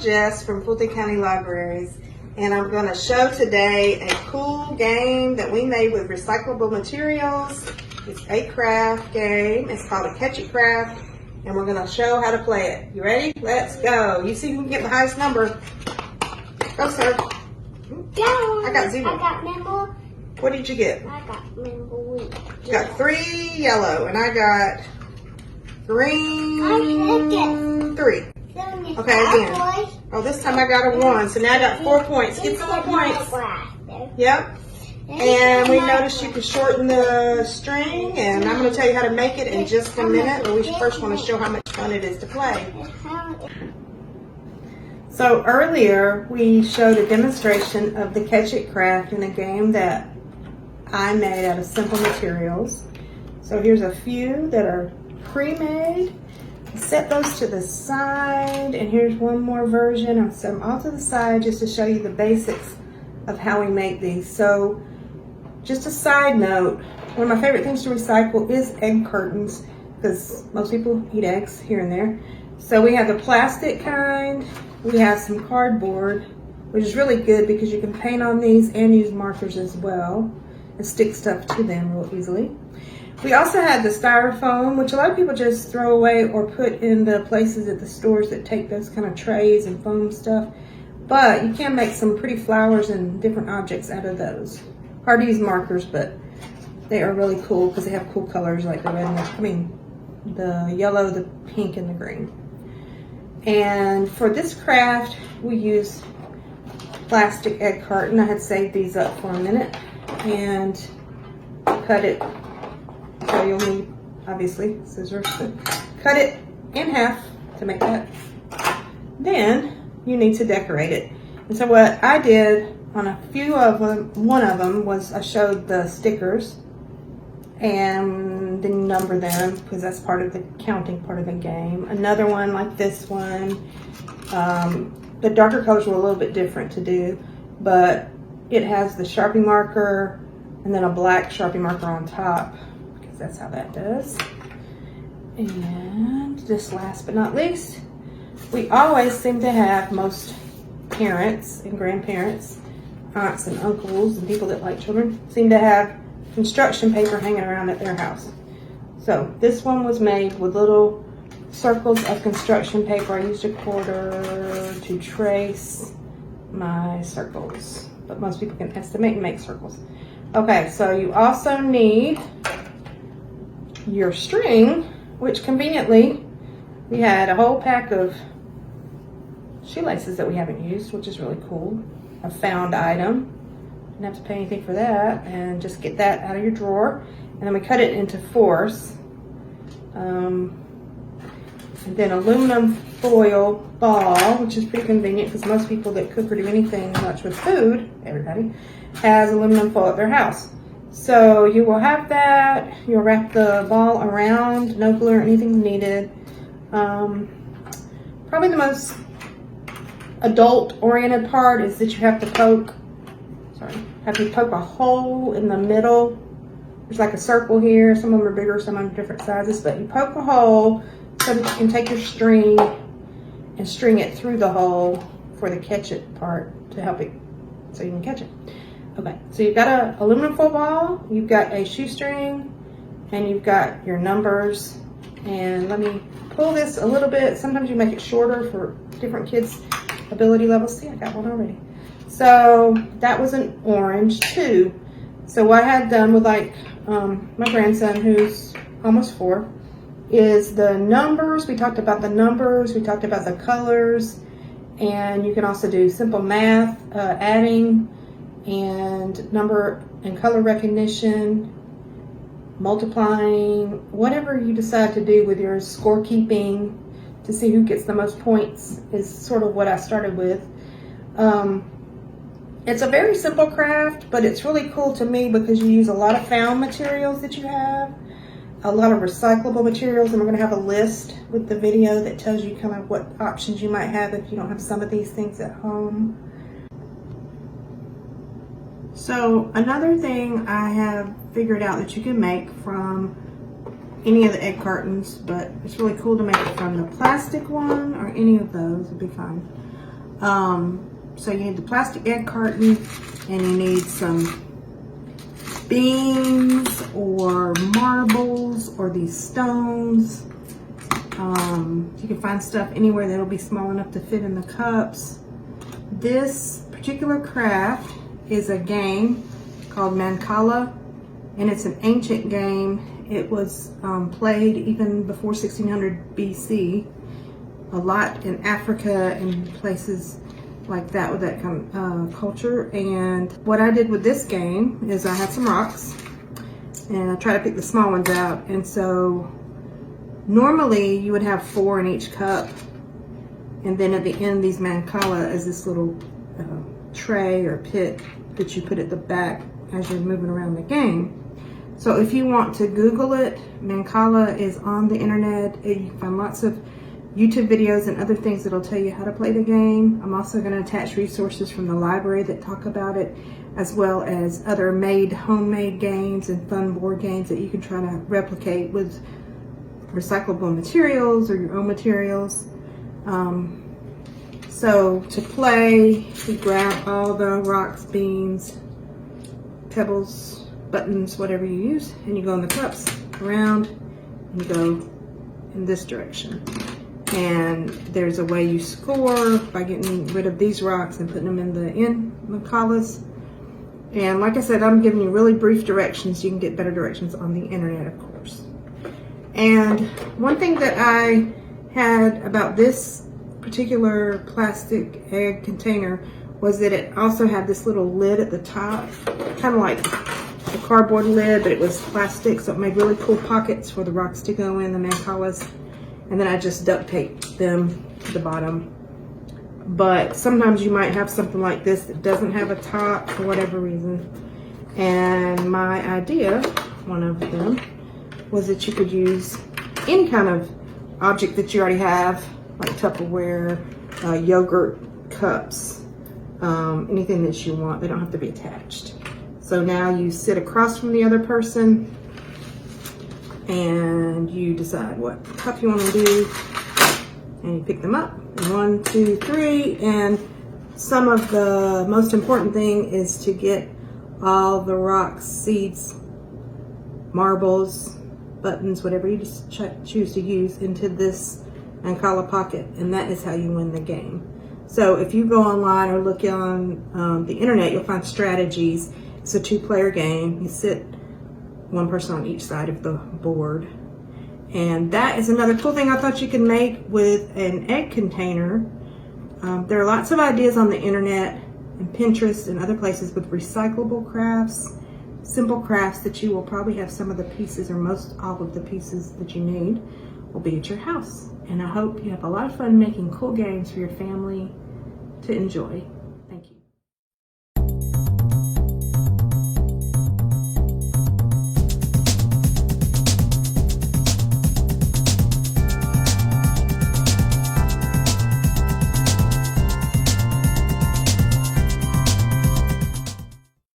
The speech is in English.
Jess from Fulton County Libraries, and I'm going to show today a cool game that we made with recyclable materials. It's a craft game. It's called a Catch It Craft, and we're going to show how to play it. You ready? Let's go. You see who can get the highest number. Go, sir. Go. I got 0. I got member. What did you get? I got member. You got 3 yellow, and I got green 3. Okay, again. Oh, this time I got a 1, so now I got 4 points. Get some more points. Yep. And we noticed you could shorten the string, and I'm going to tell you how to make it in just a minute, but we first want to show how much fun it is to play. So earlier, we showed a demonstration of the Catch It Craft in a game that I made out of simple materials. So here's a few that are pre-made. Set those to the side, and here's one more version. I'll set them all to the side just to show you the basics of how we make these. So just a side note, one of my favorite things to recycle is egg curtains, because most people eat eggs here and there. So we have the plastic kind, we have some cardboard, which is really good because you can paint on these and use markers as well and stick stuff to them real easily. We also had the styrofoam, which a lot of people just throw away or put in the places at the stores that take those kind of trays and foam stuff. But you can make some pretty flowers and different objects out of those. Hard to use markers, but they are really cool because they have cool colors like the red and the yellow, the pink, and the green. And for this craft, we use plastic egg carton. I had saved these up for a minute and cut it. So you'll need, obviously, scissors to cut it in half to make that. Then you need to decorate it. And so what I did on a few of them, one of them was I showed the stickers and then you number them because that's part of the counting part of the game. Another one like this one, the darker colors were a little bit different to do, but it has the Sharpie marker and then a black Sharpie marker on top. That's how that does. And just last but not least, we always seem to have, most parents and grandparents, aunts and uncles and people that like children, seem to have construction paper hanging around at their house. So this one was made with little circles of construction paper. I used a quarter to trace my circles, but most people can estimate and make circles. Okay, so you also need your string, which conveniently we had a whole pack of shoelaces that we haven't used, which is really cool. A found item. Didn't have to pay anything for that, and just get that out of your drawer. And then we cut it into 4s. And then aluminum foil ball, which is pretty convenient because most people that cook or do anything much with food, everybody, has aluminum foil at their house. So you will have that. You'll wrap the ball around, no glue or anything needed. Probably the most adult-oriented part is that you have to poke a hole in the middle. There's like a circle here. Some of them are bigger, some of them are different sizes, but you poke a hole so that you can take your string and string it through the hole for the catch it part to help it so you can catch it. Okay, so you've got an aluminum foil ball, you've got a shoestring, and you've got your numbers. And let me pull this a little bit. Sometimes you make it shorter for different kids' ability levels. See, I got one already. So that was an orange too. So what I had done with like my grandson, who's almost 4, is the numbers. We talked about the numbers, we talked about the colors, and you can also do simple math, adding, and number and color recognition, multiplying, whatever you decide to do with your scorekeeping to see who gets the most points is sort of what I started with. It's a very simple craft, but it's really cool to me because you use a lot of found materials that you have, a lot of recyclable materials, and we're going to have a list with the video that tells you kind of what options you might have if you don't have some of these things at home. So another thing I have figured out that you can make from any of the egg cartons, but it's really cool to make it from the plastic one or any of those would be fine. So you need the plastic egg carton, and you need some beans or marbles or these stones. You can find stuff anywhere that'll be small enough to fit in the cups. This particular craft is a game called Mancala, and it's an ancient game. It was played even before 1600 BC, a lot in Africa and places like that with that kind of culture. And what I did with this game is I had some rocks, and I try to pick the small ones out. And so normally you would have 4 in each cup, and then at the end these Mancala is this little tray or pit that you put at the back as you're moving around the game. So if you want to Google it, Mancala is on the internet. You can find lots of YouTube videos and other things that'll tell you how to play the game. I'm also going to attach resources from the library that talk about it, as well as other homemade games and fun board games that you can try to replicate with recyclable materials or your own materials. So to play, you grab all the rocks, beans, pebbles, buttons, whatever you use, and you go in the cups around, and you go in this direction. And there's a way you score by getting rid of these rocks and putting them in the Mancalas. And like I said, I'm giving you really brief directions. You can get better directions on the internet, of course. And one thing that I had about this particular plastic egg container was that it also had this little lid at the top, kind of like a cardboard lid, but it was plastic, so it made really cool pockets for the rocks to go in, the Mancalas. And then I just duct taped them to the bottom. But sometimes you might have something like this that doesn't have a top for whatever reason. And my idea, one of them, was that you could use any kind of object that you already have, like Tupperware, yogurt cups, anything that you want. They don't have to be attached. So now you sit across from the other person and you decide what cup you want to do, and you pick them up. 1, 2, 3, and some of the most important thing is to get all the rocks, seeds, marbles, buttons, whatever you just choose to use, into this Mancala pocket, and that is how you win the game. So if you go online or look on the internet, you'll find strategies. It's a 2-player game. You sit one person on each side of the board. And that is another cool thing I thought you could make with an egg container. There are lots of ideas on the internet and Pinterest and other places with recyclable crafts, simple crafts that you will probably have some of the pieces or most all of the pieces that you need will be at your house. And I hope you have a lot of fun making cool games for your family to enjoy.